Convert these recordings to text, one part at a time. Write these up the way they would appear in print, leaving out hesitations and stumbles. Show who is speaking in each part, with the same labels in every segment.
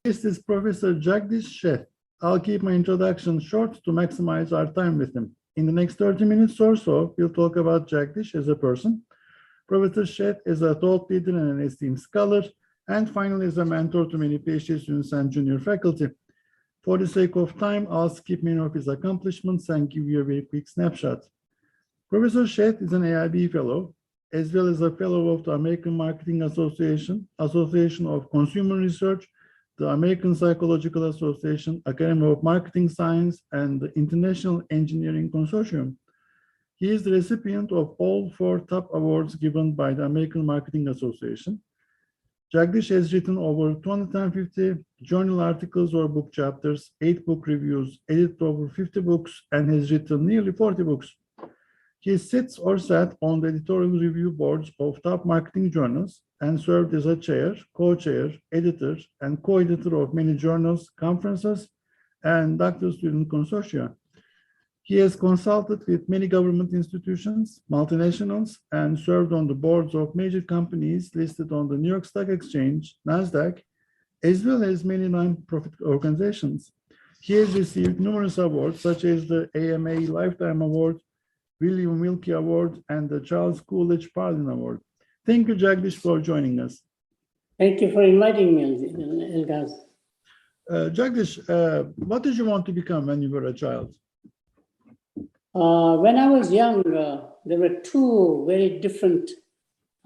Speaker 1: This is Professor Jagdish Sheth. I'll keep my introduction short to maximize our time with him. In the next 30 minutes or so, we'll talk about Jagdish as a person. Professor Sheth is a thought leader and an esteemed scholar, and finally is a mentor to many PhD students and junior faculty. For the sake of time, I'll skip many of his accomplishments and give you a very quick snapshot. Professor Sheth is an AIB Fellow, as well as a Fellow of the American Marketing Association, Association of Consumer Research, the American Psychological Association, Academy of Marketing Science, and the International Engineering Consortium. He is the recipient of all 4 top awards given by the American Marketing Association. Jagdish has written over 250 journal articles or book chapters, 8 book reviews, edited over 50 books, and has written nearly 40 books. He sits or sat on the editorial review boards of top marketing journals and served as a chair, co-chair, editor, and co-editor of many journals, conferences, and doctor-student consortia. He has consulted with many government institutions, multinationals, and served on the boards of major companies listed on the New York Stock Exchange, NASDAQ, as well as many non-profit organizations. He has received numerous awards, such as the AMA Lifetime Award, William Wilkie Award, and the Charles Coolidge Parlin Award. Thank you, Jagdish, for joining us.
Speaker 2: Thank you for inviting me, Ilgaz.
Speaker 1: Jagdish, what did you want to become when you were a child?
Speaker 2: When I was young, there were 2 very different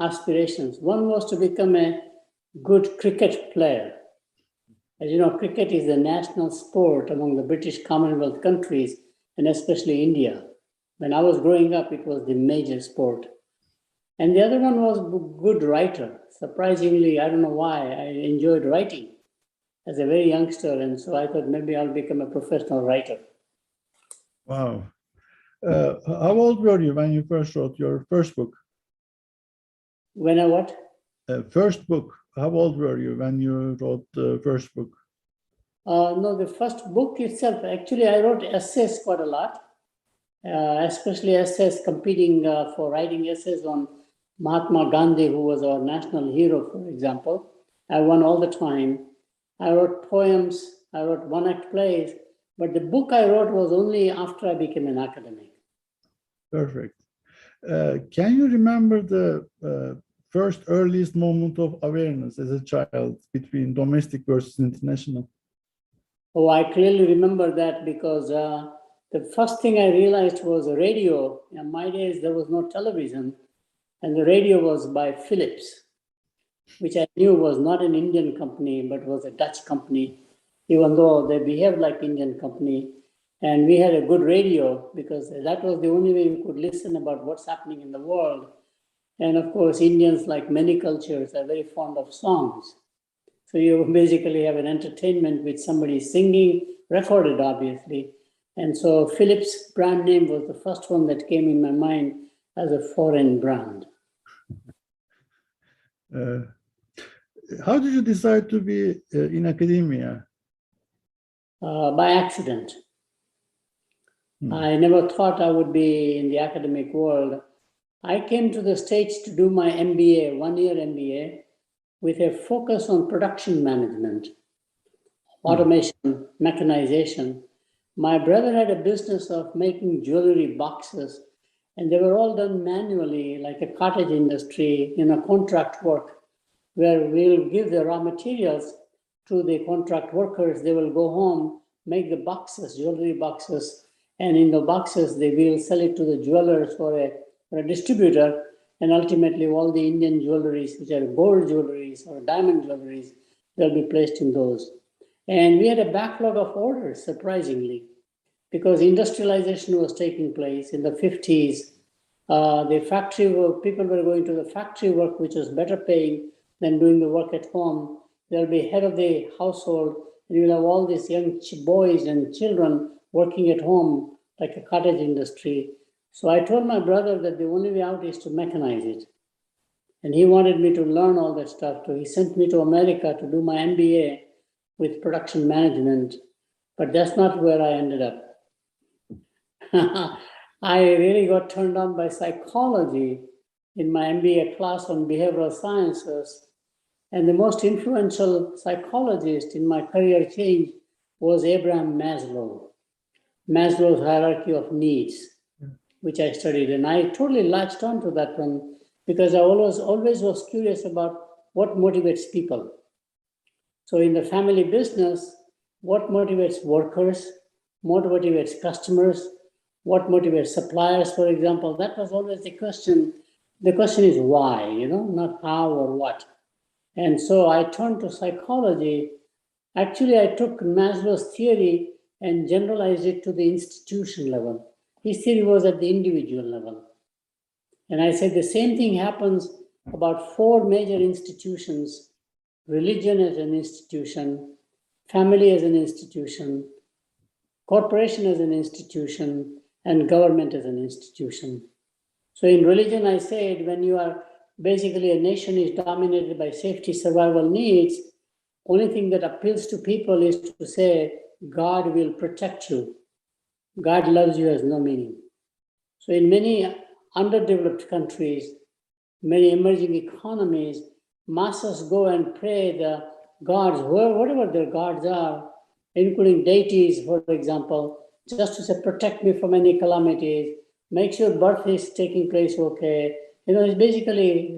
Speaker 2: aspirations. One was to become a good cricket player. As you know, cricket is the national sport among the British Commonwealth countries, and especially India. When I was growing up, it was the major sport. And the other one was good writer. Surprisingly, I don't know why, I enjoyed writing as a very youngster, and so I thought maybe I'll become a professional writer.
Speaker 1: Wow. How old were you when you first wrote your first book?
Speaker 2: When I what?
Speaker 1: First book. How old were you when you wrote the first book?
Speaker 2: No, the first book itself, actually I wrote essays quite a lot, especially essays competing for writing essays on Mahatma Gandhi, who was our national hero, for example. I won all the time. I wrote poems, I wrote one-act plays, but the book I wrote was only after I became an academic.
Speaker 1: Perfect. Can you remember the first earliest moment of awareness as a child between domestic versus international?
Speaker 2: Oh, I clearly remember that because the first thing I realized was a radio. In my days, there was no television, and the radio was by Philips, which I knew was not an Indian company, but was a Dutch company, even though they behaved like Indian company. And we had a good radio because that was the only way we could listen about what's happening in the world. And of course, Indians, like many cultures, are very fond of songs. So you basically have an entertainment with somebody singing, recorded obviously. And so Philips brand name was the first one that came in my mind as a foreign brand.
Speaker 1: How did you decide to be in academia?
Speaker 2: By accident. I never thought I would be in the academic world. I came to the States to do my MBA, 1-year MBA, with a focus on production management, automation, mechanization. My brother had a business of making jewelry boxes, and they were all done manually, like a cottage industry, contract work, where we'll give the raw materials to the contract workers. They will go home, make the boxes, jewelry boxes, and in the boxes, they will sell it to the jewelers or a distributor, and ultimately all the Indian jewelries, which are gold jewelries or diamond jewelries, they'll be placed in those. And we had a backlog of orders, surprisingly, because industrialization was taking place in the 50s. The factory work, people were going to the factory work, which was better paying than doing the work at home. There'll be head of the household, and you'll have all these young boys and children working at home like a cottage industry. So I told my brother that the only way out is to mechanize it. And he wanted me to learn all that stuff. So he sent me to America to do my MBA with production management. But that's not where I ended up. I really got turned on by psychology in my MBA class on behavioral sciences. And the most influential psychologist in my career change was Abraham Maslow, Maslow's hierarchy of needs, which I studied. And I totally latched onto that one because I always was curious about what motivates people. So in the family business, what motivates workers, what motivates customers, what motivates suppliers, for example? That was always the question. The question is why, not how or what. And so I turned to psychology. Actually, I took Maslow's theory and generalized it to the institution level. His theory was at the individual level. And I said the same thing happens about 4 major institutions: religion as an institution, family as an institution, corporation as an institution, and government as an institution. So in religion, I said, when you are basically a nation is dominated by safety, survival needs, only thing that appeals to people is to say, God will protect you. God loves you has no meaning. So in many underdeveloped countries, many emerging economies, masses go and pray the gods, whatever their gods are, including deities, for example, just to say, protect me from any calamities, make sure birth is taking place okay. It's basically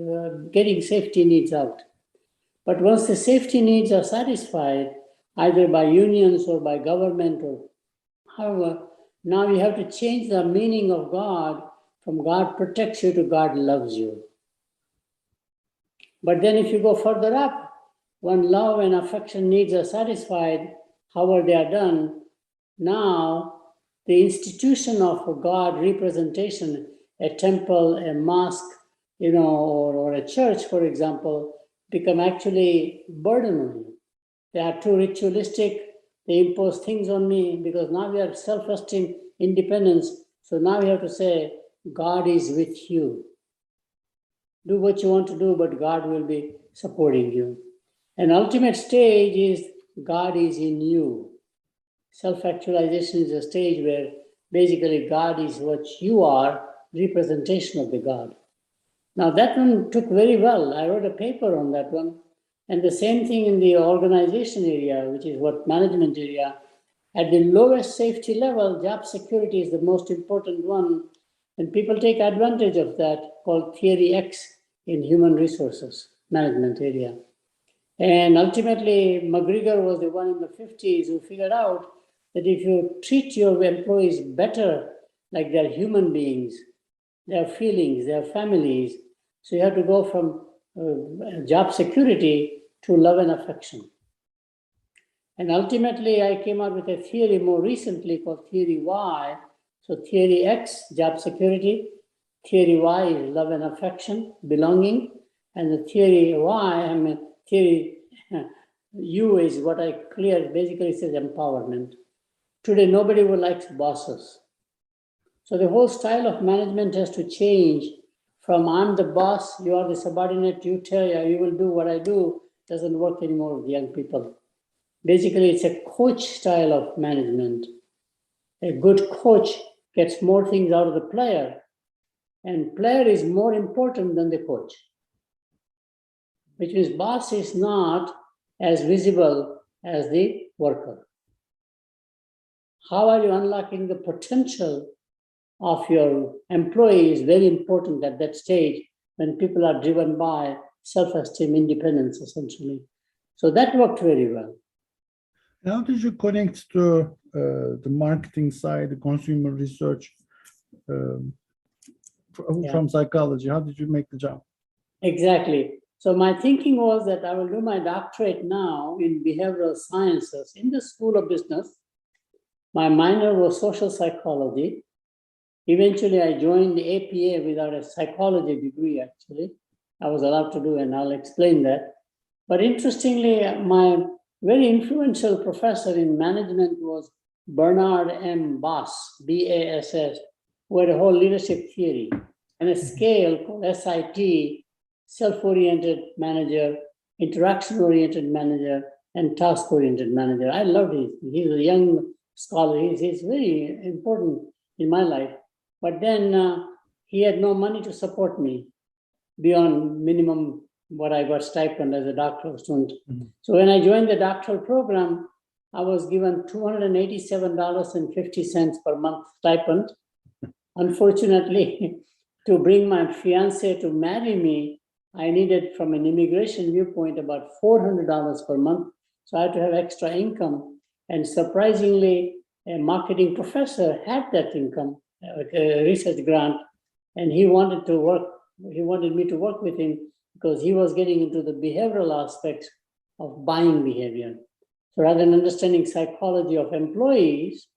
Speaker 2: getting safety needs out. But once the safety needs are satisfied, either by unions or by government or however, now you have to change the meaning of God from God protects you to God loves you. But then if you go further up, when love and affection needs are satisfied, however they are done, now the institution of God representation, a temple, a mosque, or a church, for example, become actually burden on you. They are too ritualistic. They impose things on me because now we have self-esteem, independence. So now we have to say, God is with you. Do what you want to do, but God will be supporting you. An ultimate stage is God is in you. Self-actualization is a stage where basically God is what you are, representation of the God. Now that one took very well. I wrote a paper on that one. And the same thing in the organization area, which is what management area. At the lowest safety level, job security is the most important one. And people take advantage of that, called Theory X in human resources management area. And ultimately, McGregor was the one in the 50s who figured out that if you treat your employees better, like they're human beings, their feelings, their families, so you have to go from job security to love and affection. And ultimately, I came out with a theory more recently called Theory Y. So Theory X, job security. Theory Y is love and affection, belonging. And the Theory Y, Theory U is what I clear, basically says empowerment. Today, nobody likes bosses. So the whole style of management has to change from I'm the boss, you are the subordinate, you will do what I do, doesn't work anymore with young people. Basically, it's a coach style of management. A good coach gets more things out of the player, and player is more important than the coach, which means boss is not as visible as the worker. How are you unlocking the potential of your employee is very important at that stage when people are driven by self-esteem, independence, essentially. So that worked very well.
Speaker 1: How did you connect to the marketing side, the consumer research from psychology? How did you make the jump?
Speaker 2: Exactly. So my thinking was that I will do my doctorate now in behavioral sciences in the School of Business. My minor was social psychology. Eventually, I joined the APA without a psychology degree, actually. I was allowed to do, and I'll explain that. But interestingly, my very influential professor in management was Bernard M. Bass, B-A-S-S, who had a whole leadership theory and a scale called SIT, self-oriented manager, interaction-oriented manager, and task-oriented manager. I loved him. He's a young scholar. He's very important in my life. But then he had no money to support me beyond minimum what I got stipend as a doctoral student.
Speaker 1: Mm-hmm.
Speaker 2: So when I joined the doctoral program, I was given $287.50 per month stipend. Unfortunately, to bring my fiance to marry me, I needed, from an immigration viewpoint, about $400 per month. So I had to have extra income. And surprisingly, a marketing professor had that income, a research grant, and he wanted me to work with him because he was getting into the behavioral aspects of buying behavior. So rather than understanding psychology of employees,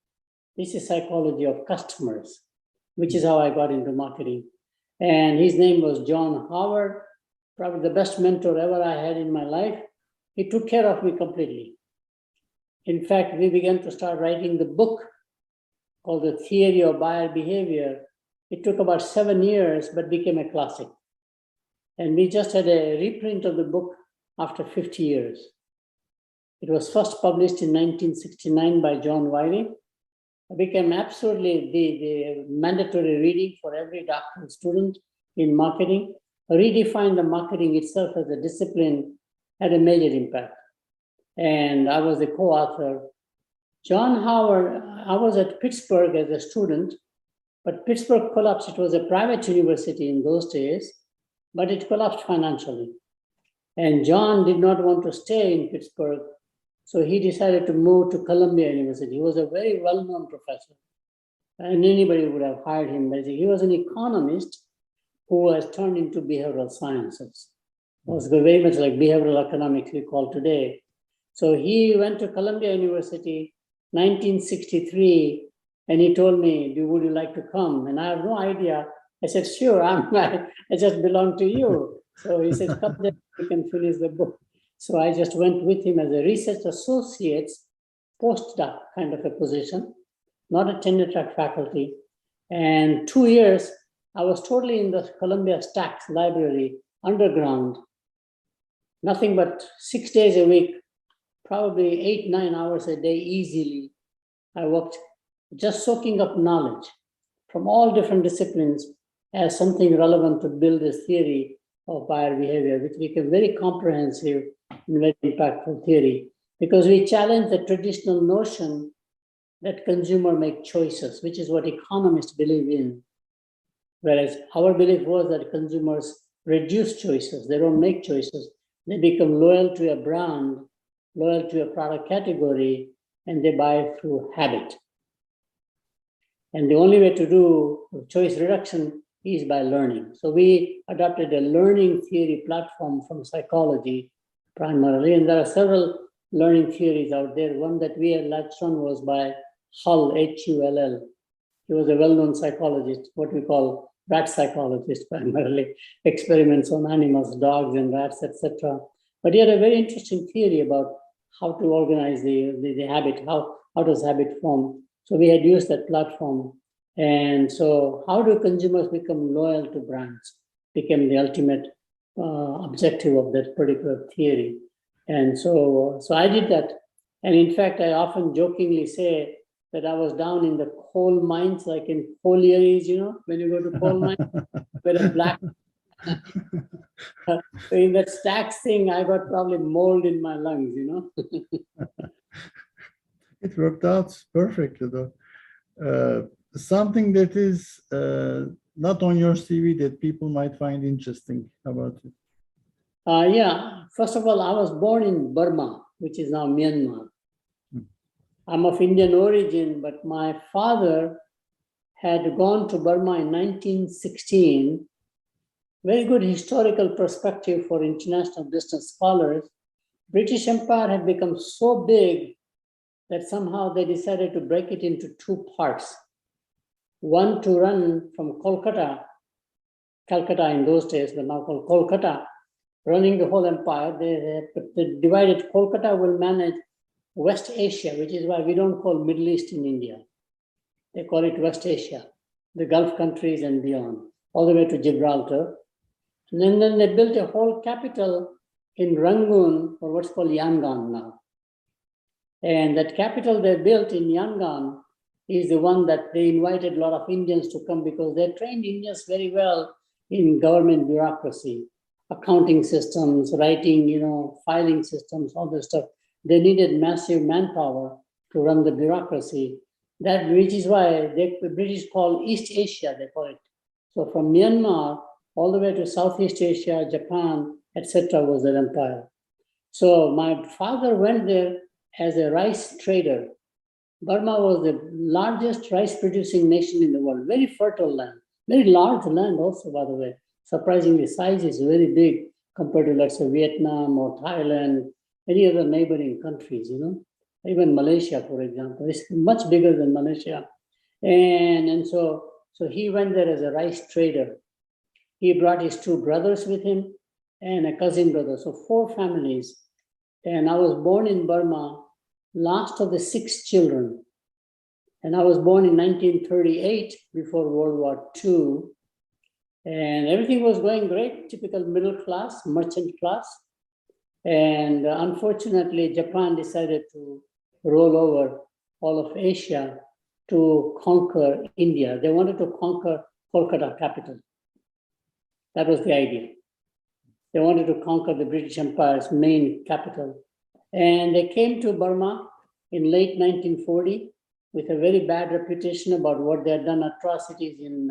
Speaker 2: this is psychology of customers, which is how I got into marketing. And his name was John Howard, probably the best mentor ever I had in my life. He took care of me completely. In fact, we began to start writing the book called The Theory of Buyer Behavior. It took about 7 years, but became a classic. And we just had a reprint of the book after 50 years. It was first published in 1969 by John Wiley. It became absolutely the mandatory reading for every doctoral student in marketing. Redefined the marketing itself as a discipline, had a major impact. And I was the co-author. John Howard, I was at Pittsburgh as a student, but Pittsburgh collapsed. It was a private university in those days, but it collapsed financially. And John did not want to stay in Pittsburgh, so he decided to move to Columbia University. He was a very well-known professor, and anybody would have hired him. Basically, he was an economist who has turned into behavioral sciences. It was very much like behavioral economics we call today. So he went to Columbia University, 1963, and he told me, would you like to come? And I have no idea. I said, sure, I just belong to you. So he said, come there, we can finish the book. So I just went with him as a research associate, postdoc kind of a position, not a tenure track faculty. And 2 years, I was totally in the Columbia Stacks library, underground, nothing but 6 days a week, probably 8-9 hours a day easily. I worked just soaking up knowledge from all different disciplines as something relevant to build this theory of buyer behavior, which became very comprehensive and very impactful theory, because we challenge the traditional notion that consumer make choices, which is what economists believe in. Whereas our belief was that consumers reduce choices, they don't make choices. They become loyal to a brand, loyal to a product category, and they buy through habit. And the only way to do choice reduction is by learning. So we adopted a learning theory platform from psychology primarily, and there are several learning theories out there. One that we had latched on was by Hull, H-U-L-L. He was a well-known psychologist, what we call rat psychologist primarily, experiments on animals, dogs and rats, etc. But he had a very interesting theory about how to organize the habit, how does habit form. So we had used that platform. And so how do consumers become loyal to brands became the ultimate objective of that particular theory. And so I did that. And in fact, I often jokingly say that I was down in the coal mines, like in collieries, when you go to coal mines, where a black, in that stacks thing, I got probably mold in my lungs,
Speaker 1: It worked out perfectly, though. Something that is not on your CV that people might find interesting about it.
Speaker 2: Yeah, first of all, I was born in Burma, which is now Myanmar. I'm of Indian origin, but my father had gone to Burma in 1916. Very good historical perspective for international business scholars. British Empire had become so big that somehow they decided to break it into two parts. One to run from Calcutta in those days, but now called Kolkata, running the whole empire. They divided. Kolkata will manage West Asia, which is why we don't call Middle East in India. They call it West Asia, the Gulf countries and beyond, all the way to Gibraltar. And then they built a whole capital in Rangoon, or what's called Yangon now. And that capital they built in Yangon is the one that they invited a lot of Indians to come because they trained Indians very well in government bureaucracy. accounting systems, writing, filing systems, all this stuff. They needed massive manpower to run the bureaucracy. Which is why the British call East Asia, they call it. So from Myanmar all the way to Southeast Asia, Japan, etc. was their empire. So my father went there as a rice trader. Burma was the largest rice producing nation in the world, very fertile land, very large land also, by the way. Surprisingly, size is very big compared to, let's say, Vietnam or Thailand, any other neighboring countries, even Malaysia, for example, is much bigger than Malaysia. And so he went there as a rice trader. He brought his two brothers with him and a cousin brother, so 4 families. And I was born in Burma, last of the 6 children. And I was born in 1938, before World War II. And everything was going great, typical middle class, merchant class. And unfortunately, Japan decided to roll over all of Asia to conquer India. They wanted to conquer Kolkata capital. That was the idea. They wanted to conquer the British Empire's main capital. And they came to Burma in late 1940 with a very bad reputation about what they had done, atrocities in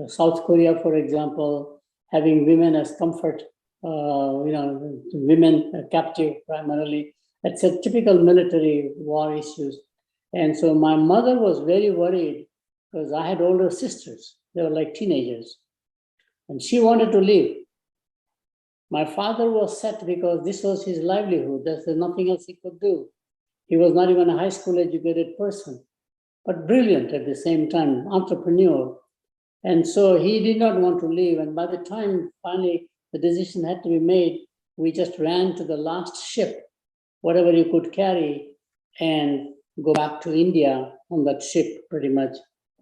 Speaker 2: South Korea, for example, having women as comfort, women captive primarily. It's a typical military war issues. And so my mother was very worried because I had older sisters. They were like teenagers. And she wanted to leave. My father was set because this was his livelihood. There's nothing else he could do. He was not even a high school educated person, but brilliant at the same time, entrepreneur. And so he did not want to leave. And by the time finally the decision had to be made, we just ran to the last ship, whatever you could carry, and go back to India on that ship pretty much,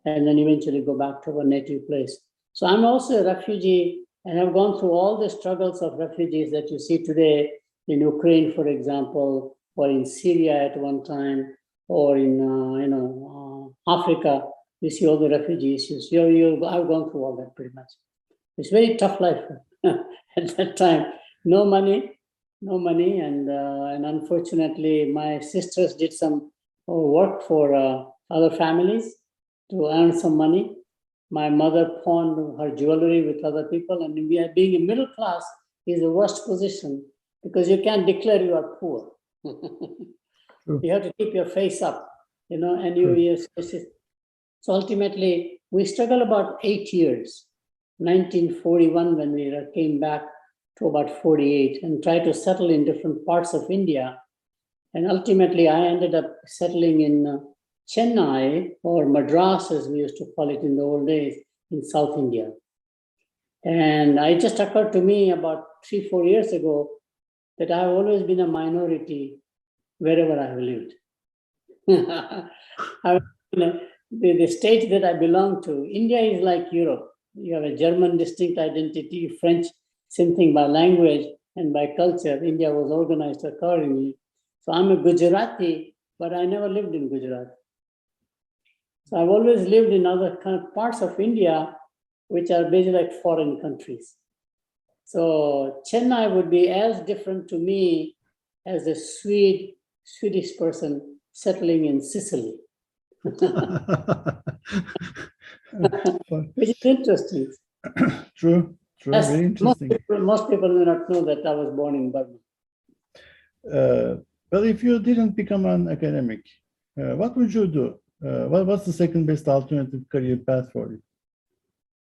Speaker 2: and then eventually go back to our native place. So I'm also a refugee and have gone through all the struggles of refugees that you see today in Ukraine, for example, or in Syria at one time, or in Africa. You see all the refugee issues. I've gone through all that pretty much. It's very tough life at that time. No money, and unfortunately, my sisters did some work for other families to earn some money. My mother pawned her jewelry with other people, and being a middle class is the worst position because you can't declare you are poor. You have to keep your face up, and so ultimately we struggled about 8 years, 1941 when we came back to about 48, and tried to settle in different parts of India. And ultimately I ended up settling in Chennai, or Madras as we used to call it in the old days, in South India. And it just occurred to me about 3-4 years ago that I've always been a minority wherever I have lived. The state that I belong to, India is like Europe. You have a German distinct identity, French, same thing by language and by culture. India was organized accordingly. So I'm a Gujarati, but I never lived in Gujarat. So I've always lived in other kind of parts of India, which are basically like foreign countries. So Chennai would be as different to me as a Swedish person settling in Sicily. Which is interesting.
Speaker 1: True, very interesting.
Speaker 2: Most people may not know that I was born in Burma.
Speaker 1: Well, if you didn't become an academic, what would you do? What's the second best alternative career path for you?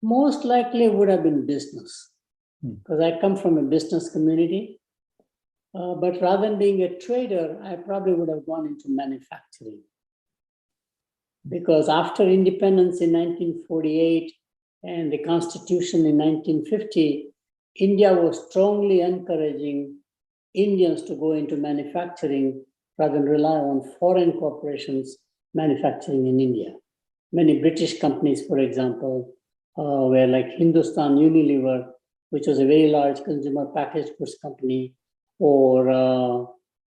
Speaker 2: Most likely would have been business, because I come from a business community. But rather than being a trader, I probably would have gone into manufacturing. Because after independence in 1948 and the Constitution in 1950, India was strongly encouraging Indians to go into manufacturing rather than rely on foreign corporations manufacturing in India. Many British companies, for example, were like Hindustan Unilever, which was a very large consumer packaged goods company, or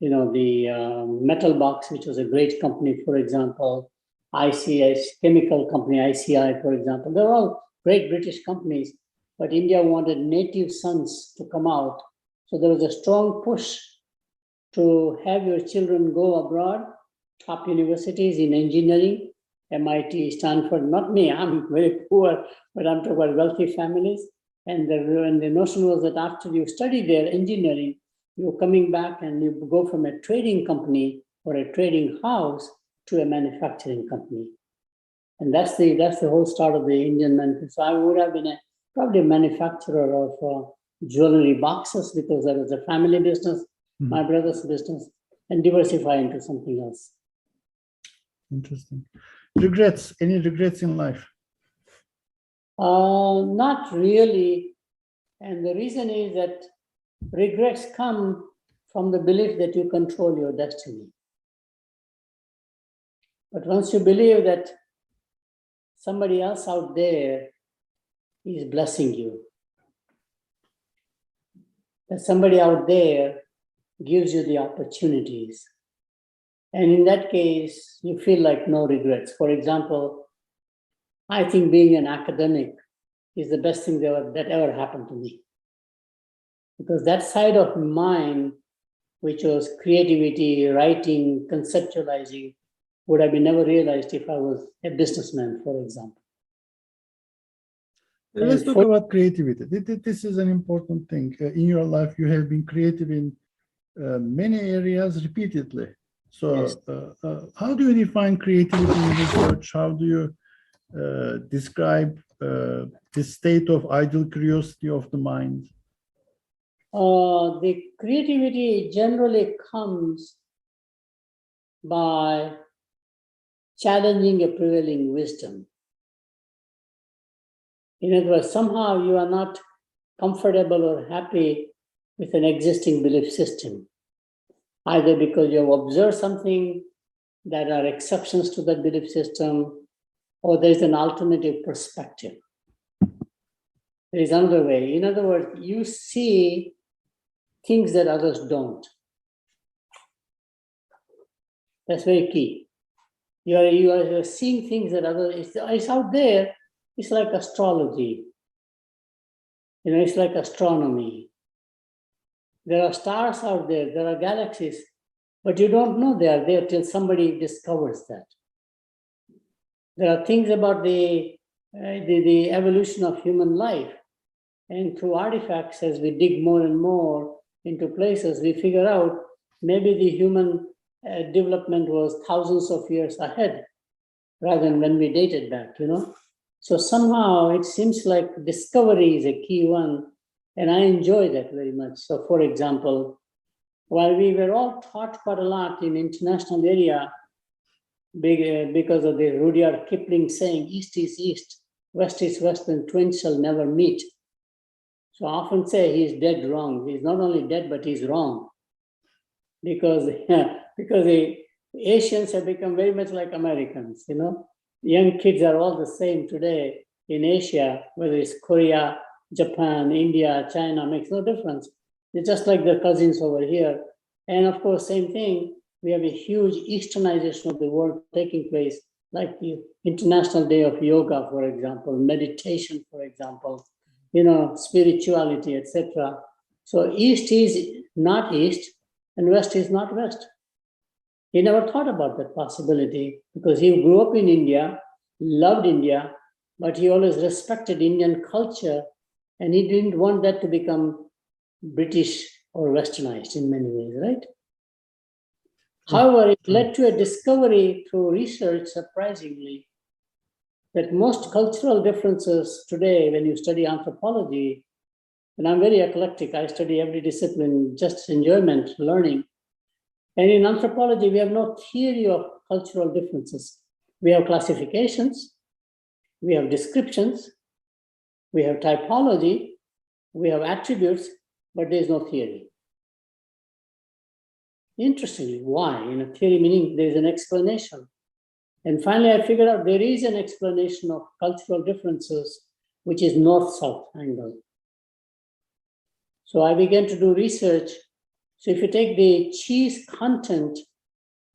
Speaker 2: the Metal Box, which was a great company, for example, ICI chemical company, ICI, for example. They're all great British companies. but India wanted native sons to come out. So there was a strong push to have your children go abroad, top universities in engineering, MIT, Stanford, not me, I'm very poor, but I'm talking about wealthy families. And the notion was that after you study their engineering, you're coming back and you go from a trading company or a trading house to a manufacturing company. And that's the whole start of the Indian manufacturing. So I would have been probably a manufacturer of jewelry boxes because that was a family business, my brother's business, and diversify into something else.
Speaker 1: Interesting. Regrets? Any regrets in life?
Speaker 2: Not really. And the reason is that regrets come from the belief that you control your destiny. But once you believe that somebody else out there is blessing you, that somebody out there gives you the opportunities, and in that case, you feel like no regrets. For example, I think being an academic is the best thing that ever happened to me. Because that side of mine, which was creativity, writing, conceptualizing, would have been never realized if I was a businessman, for example.
Speaker 1: Let's talk about creativity. This is an important thing. In your life, you have been creative in many areas repeatedly. So
Speaker 2: Yes.
Speaker 1: How do you define creativity in research? How do you describe this state of idle curiosity of the mind?
Speaker 2: The creativity generally comes by challenging a prevailing wisdom. In other words, somehow you are not comfortable or happy with an existing belief system, either because you have observed something that are exceptions to that belief system, or there's an alternative perspective. There is another way. In other words, you see things that others don't. That's very key. You are seeing things that others, it's out there. It's like astrology. It's like astronomy. There are stars out there, there are galaxies, but you don't know they are there till somebody discovers that. There are things about the evolution of human life. And through artifacts, as we dig more and more into places, we figure out maybe the human development was thousands of years ahead rather than when we dated back, So somehow it seems like discovery is a key one, and I enjoy that very much. So for example, while we were all taught quite a lot in international area, because of the Rudyard Kipling saying, East is East, West is West, and twins shall never meet. So I often say he's dead wrong. He's not only dead, but he's wrong. Because the Asians have become very much like Americans, Young kids are all the same today in Asia, whether it's Korea, Japan, India, China, makes no difference. They're just like their cousins over here. And of course, same thing, we have a huge Easternization of the world taking place, like the International Day of Yoga, for example, meditation, for example, spirituality, etc. So East is not East and West is not West. He never thought about that possibility because he grew up in India, loved India, but he always respected Indian culture and he didn't want that to become British or Westernized in many ways, right? However, it led to a discovery through research, surprisingly, that most cultural differences today, when you study anthropology, and I'm very eclectic, I study every discipline, just enjoyment, learning. And in anthropology, we have no theory of cultural differences. We have classifications, we have descriptions, we have typology, we have attributes, but there is no theory. Interestingly, why? In a theory meaning there is an explanation. And finally, I figured out there is an explanation of cultural differences, which is north-south angle. So I began to do research. So if you take the cheese content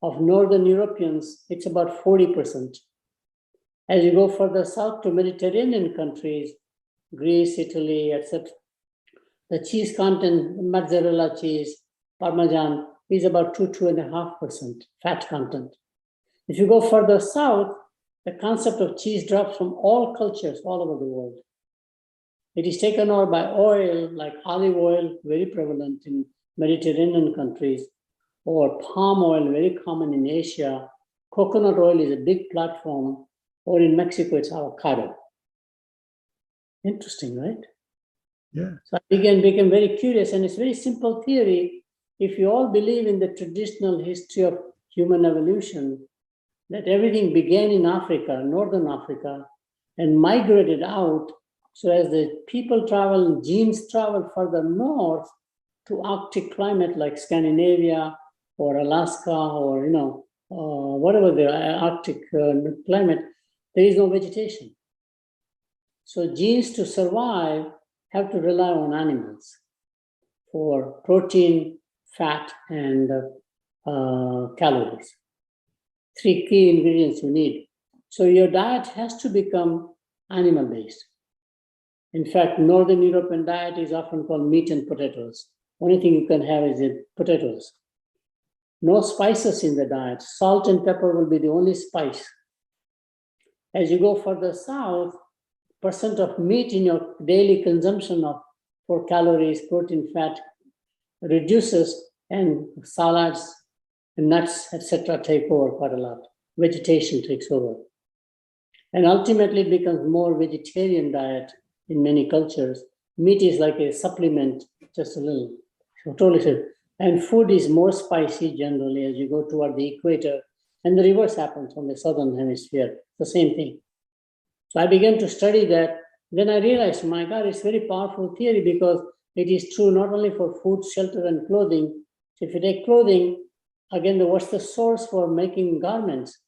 Speaker 2: of Northern Europeans, it's about 40%. As you go further south to Mediterranean countries, Greece, Italy, etc. The cheese content, mozzarella cheese, Parmesan, is about 2.5% fat content. If you go further south, the concept of cheese drops from all cultures all over the world. It is taken over by oil, like olive oil, very prevalent in Mediterranean countries, or palm oil, very common in Asia. Coconut oil is a big platform, or in Mexico, it's avocado. Interesting, right?
Speaker 1: Yeah.
Speaker 2: So I became very curious, and it's a very simple theory. If you all believe in the traditional history of human evolution, that everything began in Africa, Northern Africa, and migrated out. So as the people travel, genes travel further north to Arctic climate like Scandinavia or Alaska or whatever the Arctic climate, there is no vegetation. So genes to survive have to rely on animals for protein, fat, and calories. 3 key ingredients you need. So your diet has to become animal-based. In fact, Northern European diet is often called meat and potatoes. Only thing you can have is the potatoes. No spices in the diet. Salt and pepper will be the only spice. As you go further south, percent of meat in your daily consumption of 4 calories, protein, fat reduces, and salads and nuts, etc., take over quite a lot. Vegetation takes over. And ultimately it becomes more vegetarian diet in many cultures. Meat is like a supplement, just a little. So totally. And food is more spicy generally as you go toward the equator. And the reverse happens on the southern hemisphere, the same thing. So I began to study that. Then I realized, my God, it's a very powerful theory because it is true not only for food, shelter, and clothing. So if you take clothing, again, what's the source for making garments?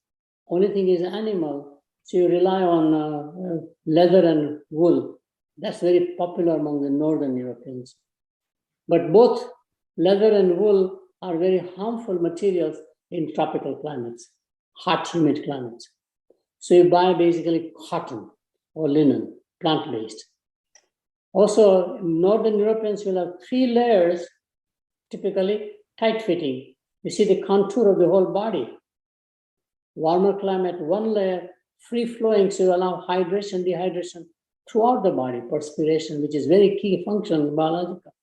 Speaker 2: Only thing is animal. So you rely on leather and wool. That's very popular among the Northern Europeans. But both leather and wool are very harmful materials in tropical climates, hot, humid climates. So you buy basically cotton or linen, plant-based. Also, Northern Europeans will have 3 layers, typically tight-fitting. You see the contour of the whole body. Warmer climate, 1 layer, free-flowing, so you allow hydration, dehydration throughout the body, perspiration, which is very key function, biological.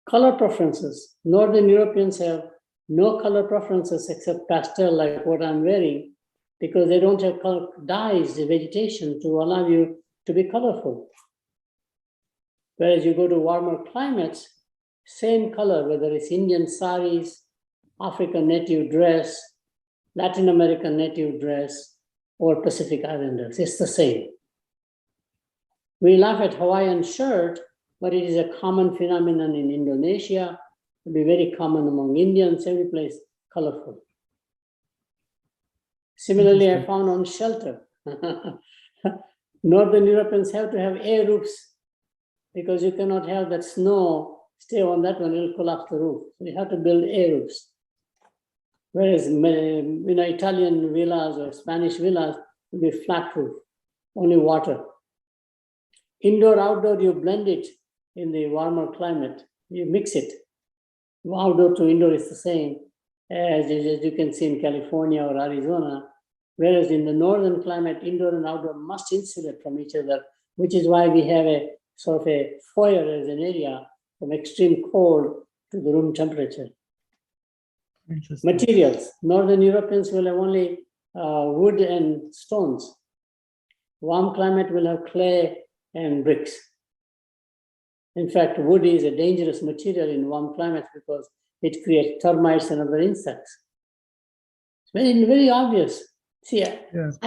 Speaker 2: Color preferences. Northern Europeans have no color preferences except pastel, like what I'm wearing, because they don't have color dyes, vegetation to allow you to be colorful. Whereas you go to warmer climates, same color, whether it's Indian saris, African native dress, Latin American native dress, or Pacific Islanders, it's the same. We laugh at Hawaiian shirt, but it is a common phenomenon in Indonesia. It'll be very common among Indians, every place, colorful. Similarly, I found on shelter. Northern Europeans have to have air roofs because you cannot have that snow stay on that one, it'll collapse the roof. So you have to build air roofs. Whereas Italian villas or Spanish villas will be flat roof, only water. Indoor, outdoor, you blend it in the warmer climate. You mix it. Outdoor to indoor is the same as you can see in California or Arizona. Whereas in the northern climate, indoor and outdoor must insulate from each other, which is why we have a sort of a foyer as an area from extreme cold to the room temperature. Materials. Northern Europeans will have only wood and stones. Warm climate will have clay and bricks. In fact, wood is a dangerous material in warm climates because it creates termites and other insects. It's very, very obvious. See, yes.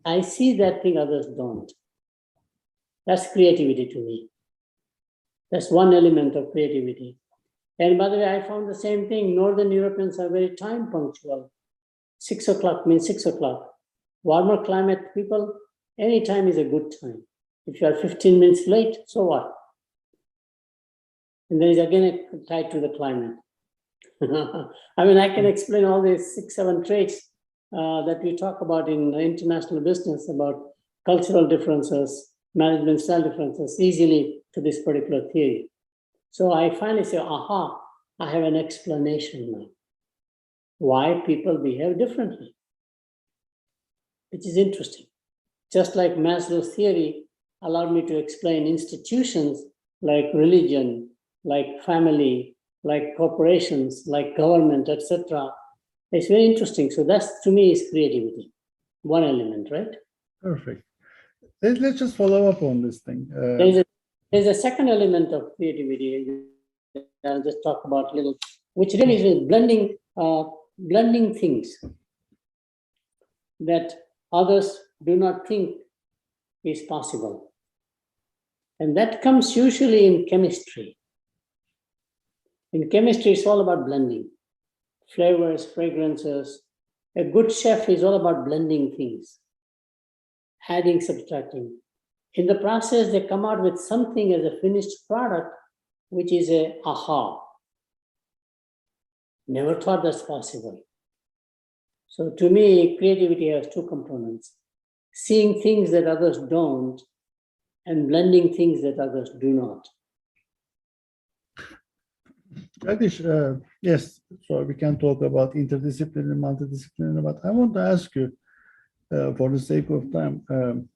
Speaker 2: I see that thing others don't. That's creativity to me. That's one element of creativity. And by the way, I found the same thing. Northern Europeans are very time punctual. 6 o'clock means 6 o'clock. Warmer climate people, any time is a good time. If you are 15 minutes late, so what? And there is again tied to the climate. I mean, I can explain all these 6, 7 traits that we talk about in international business about cultural differences, management style differences easily to this particular theory. So I finally say, aha, I have an explanation now why people behave differently, which is interesting. Just like Maslow's theory allowed me to explain institutions like religion, like family, like corporations, like government, etc. It's very interesting. So that's, to me, is creativity. One element, right?
Speaker 1: Perfect. Let's just follow up on this thing.
Speaker 2: There's a second element of creativity. I'll just talk about a little, which really is blending things that others do not think is possible. And that comes usually in chemistry. In chemistry, it's all about blending. Flavors, fragrances. A good chef is all about blending things, adding, subtracting. In the process, they come out with something as a finished product, which is a aha. Never thought that's possible. So to me, creativity has two components: seeing things that others don't and blending things that others do not.
Speaker 1: Jagdish, yes, so we can talk about interdisciplinary, multidisciplinary, but I want to ask you, for the sake of time,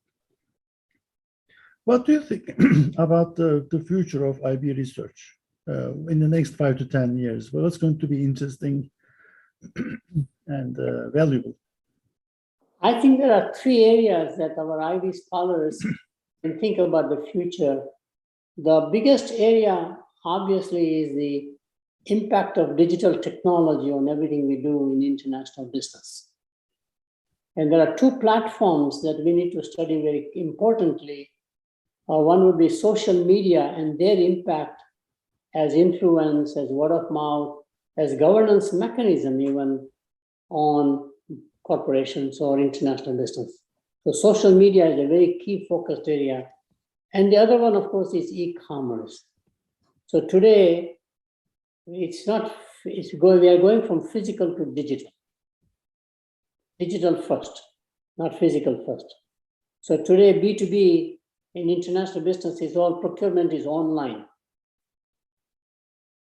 Speaker 1: what do you think about the future of IB research in the next 5 to 10 years? What's going to be interesting and valuable?
Speaker 2: I think there are three areas that our IB scholars can think about the future. The biggest area, obviously, is the impact of digital technology on everything we do in international business. And there are two platforms that we need to study very importantly. One would be social media and their impact as influence, as word of mouth, as governance mechanism even on corporations or international business. So social media is a very key focused area. And the other one, of course, is e-commerce. So today, we are going from physical to digital. Digital first, not physical first. So today, B2B in international business is all procurement is online.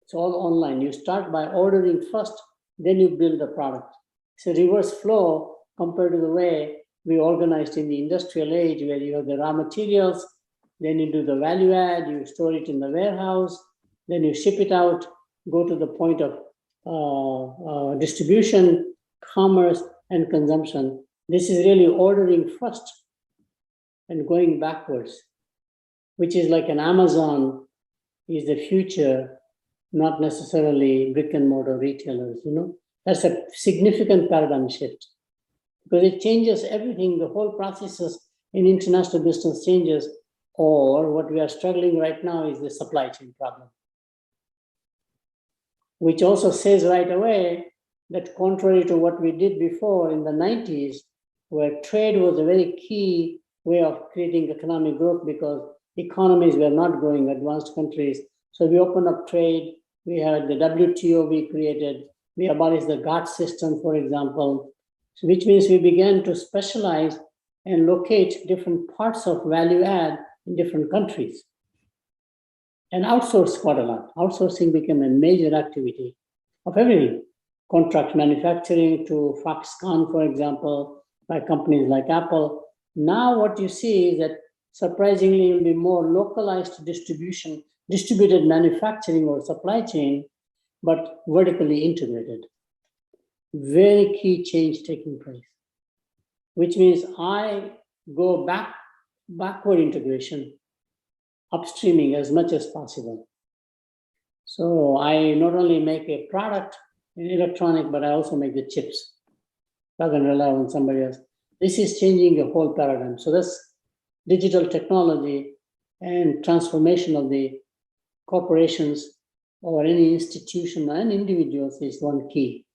Speaker 2: It's all online. You start by ordering first, then you build the product. It's a reverse flow compared to the way we organized in the industrial age, where you have the raw materials, then you do the value add, you store it in the warehouse, then you ship it out, go to the point of distribution, commerce, and consumption. This is really ordering first and going backwards, which is like an Amazon is the future, not necessarily brick and mortar retailers, That's a significant paradigm shift because it changes everything. The whole processes in international business changes, or what we are struggling right now is the supply chain problem, which also says right away that contrary to what we did before in the 90s, where trade was a very key way of creating economic growth because economies were not growing, advanced countries. So we opened up trade. We had the WTO we created. We abolished the GATT system, for example, which means we began to specialize and locate different parts of value add in different countries and outsource quite a lot. Outsourcing became a major activity of everything. Contract manufacturing to Foxconn, for example, by companies like Apple. Now what you see is that surprisingly it will be more localized distribution, distributed manufacturing or supply chain, but vertically integrated. Very key change taking place, which means I go backward integration, upstreaming as much as possible. So I not only make a product in electronic, but I also make the chips. Rather than rely on somebody else. This is changing the whole paradigm. So that's digital technology and transformation of the corporations or any institution and individuals is one key.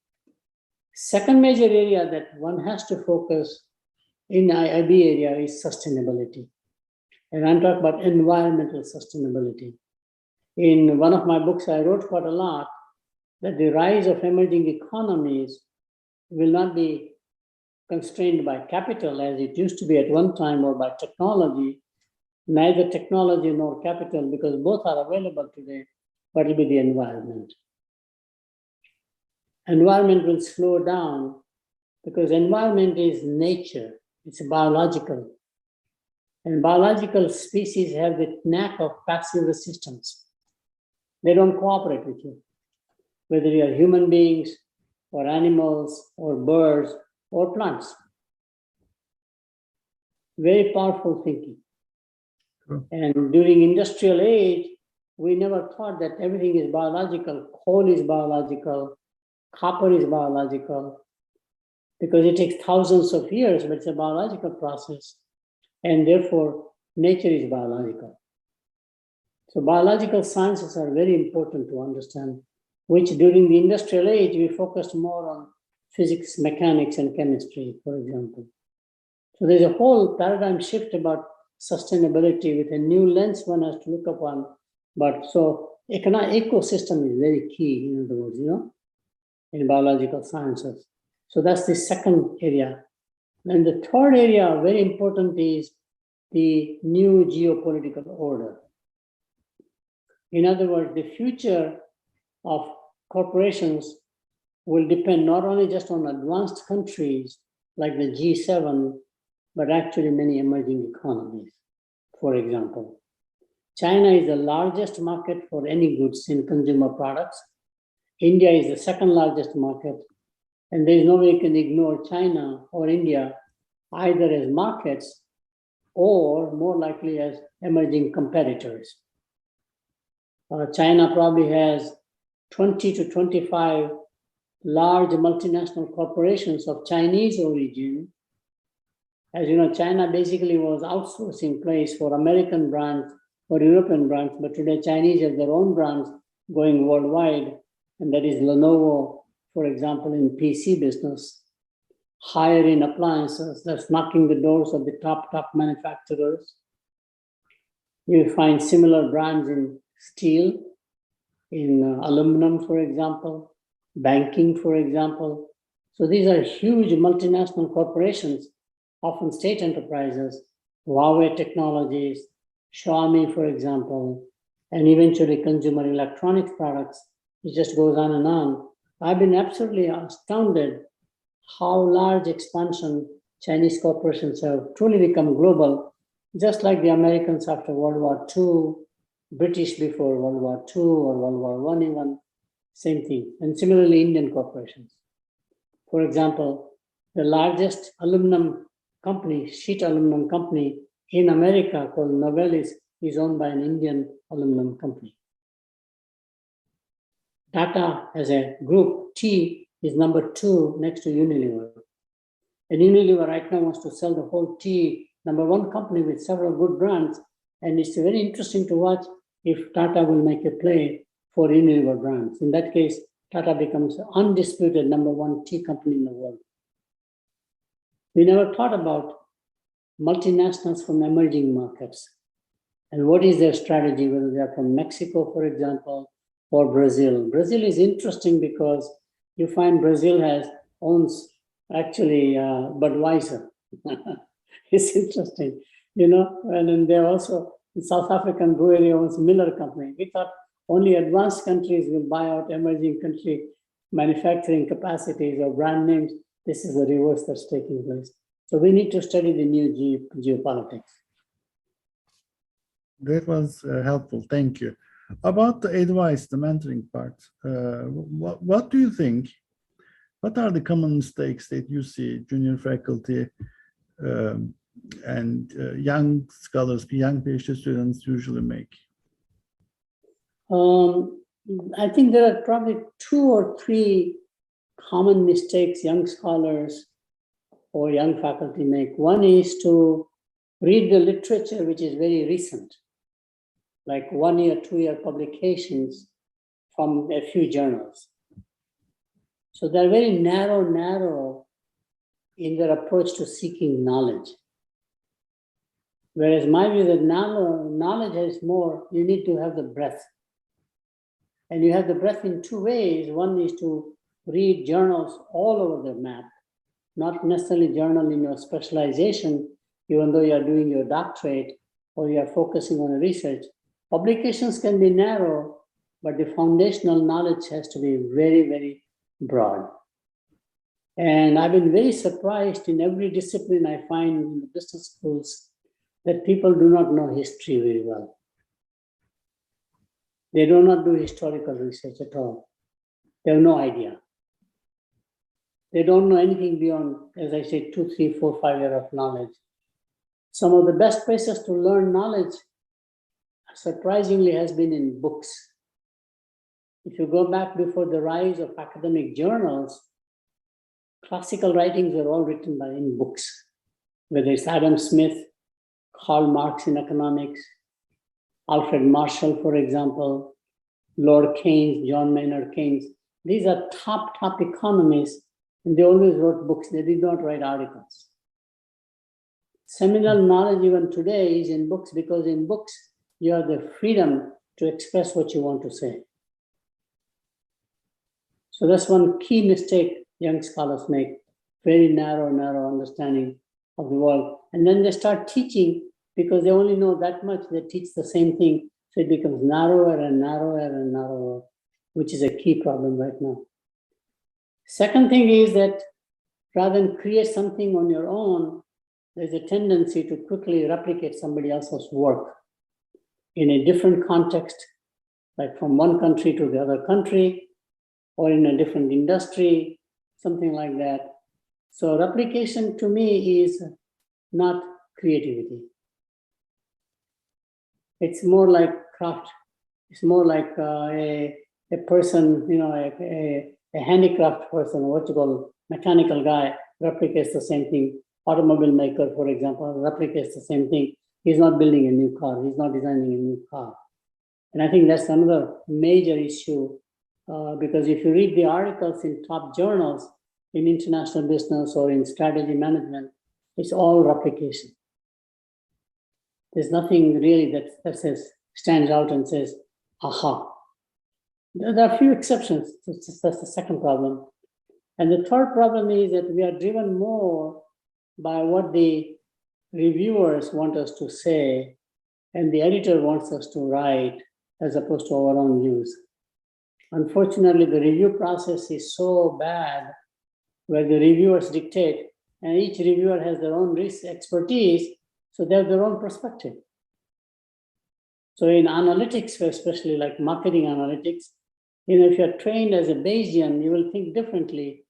Speaker 2: Second major area that one has to focus in IB area is sustainability. And I'm talking about environmental sustainability. In one of my books, I wrote quite a lot that the rise of emerging economies will not be constrained by capital as it used to be at one time or by technology, neither technology nor capital, because both are available today, but it will be the environment. Environment will slow down because environment is nature, it's biological. And biological species have the knack of passive resistance. They don't cooperate with you, whether you are human beings or animals or birds or plants. Very powerful thinking.
Speaker 1: Sure.
Speaker 2: And during industrial age, we never thought that everything is biological. Coal is biological, copper is biological, because it takes thousands of years, but it's a biological process. And therefore, nature is biological. So biological sciences are very important to understand, which during the industrial age, we focused more on physics, mechanics, and chemistry, for example. So there's a whole paradigm shift about sustainability with a new lens one has to look upon. But so ecosystem is very key, in other words, in biological sciences. So that's the second area. And the third area, very important, is the new geopolitical order. In other words, the future of corporations will depend not only just on advanced countries like the G7, but actually many emerging economies. For example, China is the largest market for any goods in consumer products. India is the second largest market. And there is no way you can ignore China or India either as markets or more likely as emerging competitors. China probably has 20 to 25 large multinational corporations of Chinese origin. As you know, China basically was outsourcing place for American brands or European brands, but today Chinese have their own brands going worldwide, and that is Lenovo, for example, in PC business, Haier in appliances, that's knocking the doors of the top manufacturers. You find similar brands in steel, in aluminum, for example, banking, for example. So these are huge multinational corporations, often state enterprises, Huawei Technologies, Xiaomi, for example, and eventually consumer electronics products. It just goes on and on. I've been absolutely astounded how large expansion Chinese corporations have truly become global, just like the Americans after World War II, British before World War II or World War I even, same thing. And similarly, Indian corporations. For example, the largest aluminum company, sheet aluminum company in America called Novelis is owned by an Indian aluminum company. Tata as a group, T is number 2 next to Unilever. And Unilever right now wants to sell the whole T, number 1 company with several good brands. And it's very interesting to watch if Tata will make a play for Unilever brands. In that case, Tata becomes undisputed number 1 tea company in the world. We never thought about multinationals from emerging markets and what is their strategy, whether they're from Mexico, for example, or Brazil. Brazil is interesting because you find Brazil owns actually Budweiser. It's interesting, and then they're also, the South African brewery owns Miller Company. We thought only advanced countries will buy out emerging country manufacturing capacities or brand names. This is the reverse that's taking place. So we need to study the new geopolitics.
Speaker 1: That was helpful. Thank you. About the advice, the mentoring part, what do you think? What are the common mistakes that you see junior faculty and young scholars, young PhD students usually make?
Speaker 2: I think there are probably 2 or 3 common mistakes young scholars or young faculty make. One is to read the literature which is very recent, like 1-year, 2-year publications from a few journals. So they're very narrow in their approach to seeking knowledge. Whereas my view that knowledge is more, you need to have the breadth. And you have the breadth in 2 ways. One is to read journals all over the map, not necessarily journal in your specialization, even though you are doing your doctorate, or you are focusing on a research, publications can be narrow, but the foundational knowledge has to be very, very broad. And I've been very surprised in every discipline I find in the business schools that people do not know history very well. They do not do historical research at all. They have no idea. They don't know anything beyond, as I say, 2, 3, 4, 5 years of knowledge. Some of the best places to learn knowledge, surprisingly, has been in books. If you go back before the rise of academic journals, classical writings were all written in books, whether it's Adam Smith, Karl Marx in economics, Alfred Marshall, for example, Lord Keynes, John Maynard Keynes. These are top economists, and they always wrote books. They did not write articles. Seminal knowledge even today is in books, because in books, you have the freedom to express what you want to say. So that's one key mistake young scholars make, very narrow understanding of the world. And then they start teaching because they only know that much, they teach the same thing. So it becomes narrower and narrower and narrower, which is a key problem right now. Second thing is that rather than create something on your own, there's a tendency to quickly replicate somebody else's work in a different context, like from one country to the other country, or in a different industry, something like that. So replication to me is not creativity. It's more like craft. It's more like a person, a handicraft person, what you call mechanical guy, replicates the same thing. Automobile maker, for example, replicates the same thing. He's not building a new car. He's not designing a new car. And I think that's another major issue, because if you read the articles in top journals, in international business or in strategy management, it's all replication. There's nothing really that stands out and says, aha. There are a few exceptions. That's the second problem. And the third problem is that we are driven more by what the reviewers want us to say and the editor wants us to write, as opposed to our own views. Unfortunately, the review process is so bad, where the reviewers dictate, and each reviewer has their own expertise, so they have their own perspective. So in analytics, especially like marketing analytics, if you're trained as a Bayesian, you will think differently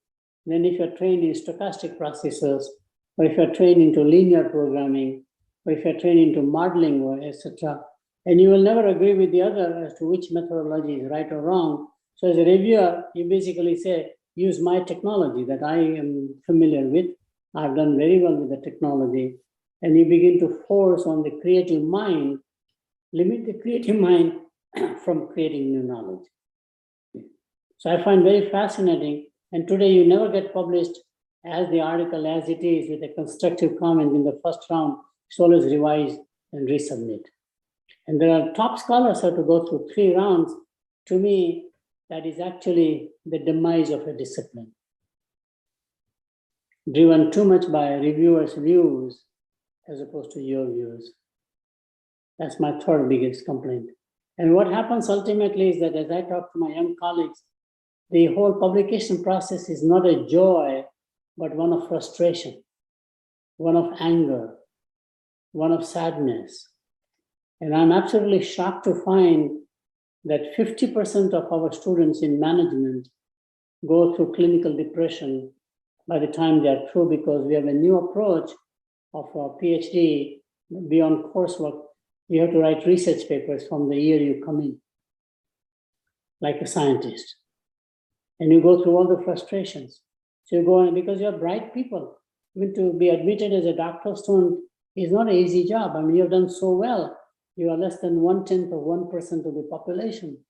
Speaker 2: than if you're trained in stochastic processes, or if you're trained into linear programming, or if you're trained into modeling, etc. And you will never agree with the other as to which methodology is right or wrong. So as a reviewer, you basically say, use my technology that I am familiar with. I've done very well with the technology. And you begin to force on the creative mind, limit the creative mind from creating new knowledge. So I find very fascinating. And today you never get published as the article as it is with a constructive comment in the first round. It's always revised and resubmit. And there are top scholars who have to go through 3 rounds. To me, that is actually the demise of a discipline. Driven too much by reviewers' views as opposed to your views. That's my third biggest complaint. And what happens ultimately is that as I talk to my young colleagues, the whole publication process is not a joy, but one of frustration, one of anger, one of sadness. And I'm absolutely shocked to find that 50% of our students in management go through clinical depression by the time they are through, because we have a new approach of a PhD beyond coursework. You have to write research papers from the year you come in, like a scientist. And you go through all the frustrations. So you go in because you're bright people. Even to be admitted as a doctoral student is not an easy job. I mean, you've done so well. You are less than 1/10 of 1% of the population.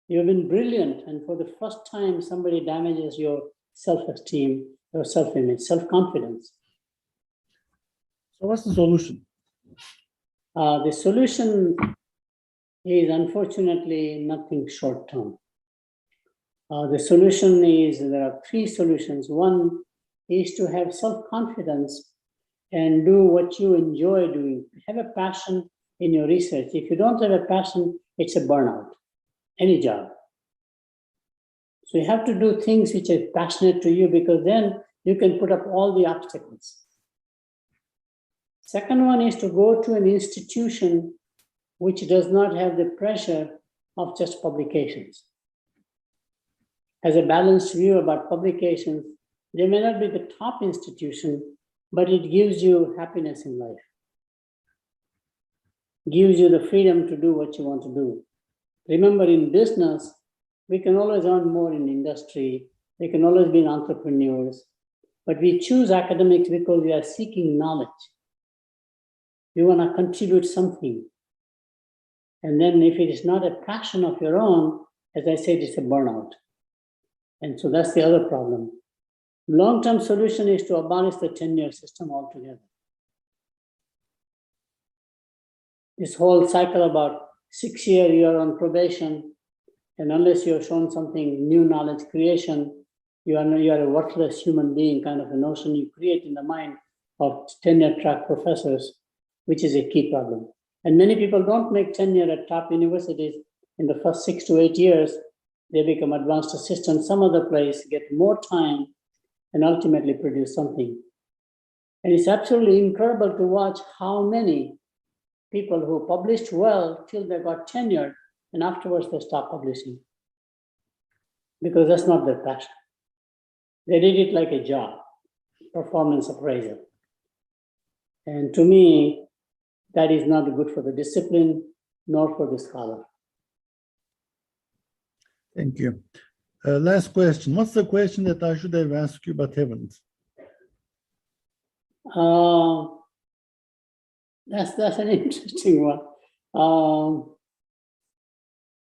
Speaker 2: You've been brilliant. And for the first time, somebody damages your self-esteem, your self-image, self-confidence.
Speaker 1: So what's the solution?
Speaker 2: The solution is unfortunately nothing short-term. The solution is, there are 3 solutions. One is to have self-confidence and do what you enjoy doing. Have a passion in your research. If you don't have a passion, it's a burnout, any job. So you have to do things which are passionate to you, because then you can put up all the obstacles. Second one is to go to an institution which does not have the pressure of just publications. Has a balanced view about publications. They may not be the top institution, but it gives you happiness in life. Gives you the freedom to do what you want to do. Remember, in business, we can always earn more in industry. We can always be entrepreneurs, but we choose academics because we are seeking knowledge. We want to contribute something. And then if it is not a passion of your own, as I said, it's a burnout. And so that's the other problem. Long-term solution is to abolish the tenure system altogether. This whole cycle about 6 years you're on probation, and unless you're shown something new knowledge creation, you are a worthless human being, kind of a notion you create in the mind of tenure track professors, which is a key problem. And many people don't make tenure at top universities in the first 6 to 8 years. They become advanced assistants some other place, get more time, and ultimately produce something. And it's absolutely incredible to watch how many people who published well till they got tenure, and afterwards they stopped publishing. Because that's not their passion. They did it like a job, performance appraisal. And to me, that is not good for the discipline, nor for the scholar.
Speaker 1: Thank you. Last question. What's the question that I should have asked you but haven't?
Speaker 2: That's an interesting one.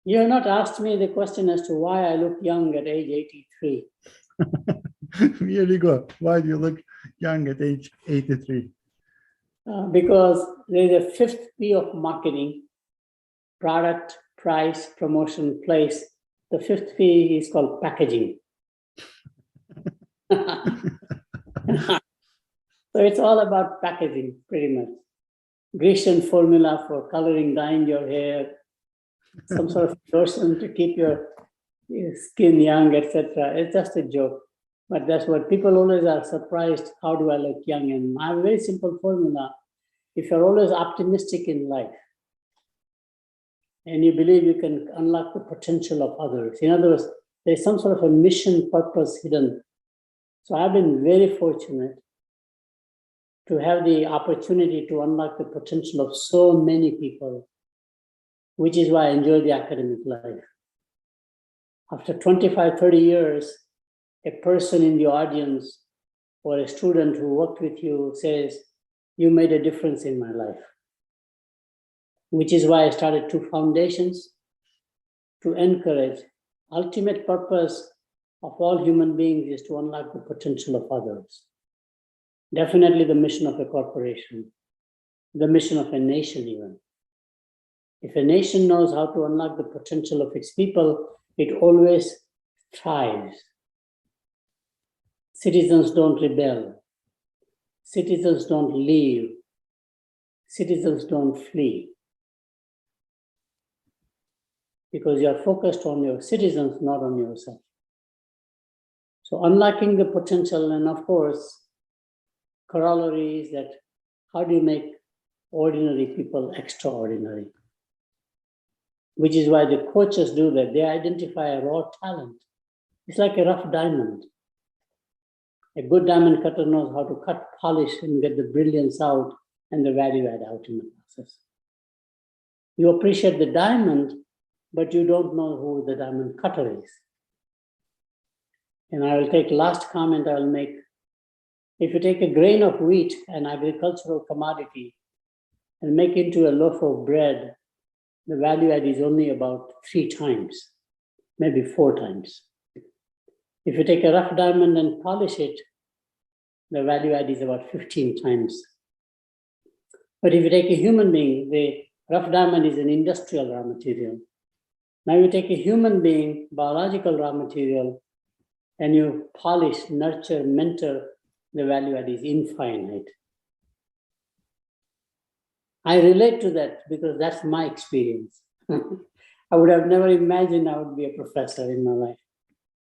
Speaker 2: You have not asked me the question as to why I look young at age 83.
Speaker 1: Here you go. Why do you look young at age 83?
Speaker 2: Because there's a 5th P of marketing: product, price, promotion, place. The 5th P is called packaging. So it's all about packaging, pretty much. Grecian formula for coloring, dyeing your hair, some sort of lotion to keep your skin young, etc. It's just a joke. But that's what people always are surprised. How do I look young? And I have a very simple formula. If you're always optimistic in life, and you believe you can unlock the potential of others. In other words, there's some sort of a mission purpose hidden. So I've been very fortunate to have the opportunity to unlock the potential of so many people, which is why I enjoy the academic life. After 25, 30 years, a person in the audience or a student who worked with you says, "You made a difference in my life." Which is why I started 2 foundations to encourage. Ultimate purpose of all human beings is to unlock the potential of others. Definitely the mission of a corporation, the mission of a nation even. If a nation knows how to unlock the potential of its people, it always thrives. Citizens don't rebel. Citizens don't leave. Citizens don't flee. Because you are focused on your citizens, not on yourself. So unlocking the potential, and of course, corollary is that how do you make ordinary people extraordinary? Which is why the coaches do that. They identify a raw talent. It's like a rough diamond. A good diamond cutter knows how to cut, polish, and get the brilliance out and the value add out in the process. You appreciate the diamond, but you don't know who the diamond cutter is. And I will take last comment I will make. If you take a grain of wheat, an agricultural commodity, and make it into a loaf of bread, the value add is only about 3 times, maybe 4 times. If you take a rough diamond and polish it, the value add is about 15 times. But if you take a human being, the rough diamond is an industrial raw material. Now you take a human being, biological raw material, and you polish, nurture, mentor, the value add is infinite. I relate to that because that's my experience. I would have never imagined I would be a professor in my life.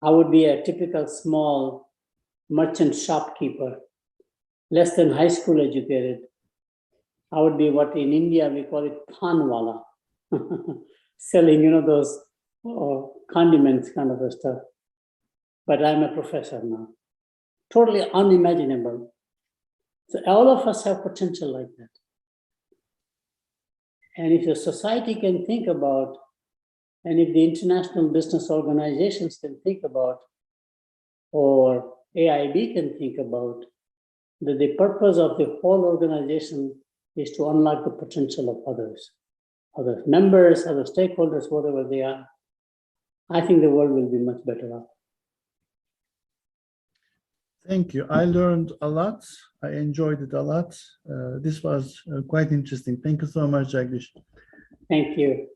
Speaker 2: I would be a typical small merchant shopkeeper, less than high school educated. I would be what in India we call it panwala, selling, those condiments kind of a stuff. But I'm a professor now. Totally unimaginable. So all of us have potential like that. And if the society can think about, and if the international business organizations can think about, or AIB can think about, that the purpose of the whole organization is to unlock the potential of others, other members, other stakeholders, whatever they are, I think the world will be much better off.
Speaker 1: Thank you. I learned a lot. I enjoyed it a lot. This was quite interesting. Thank you so much, Jagdish.
Speaker 2: Thank you.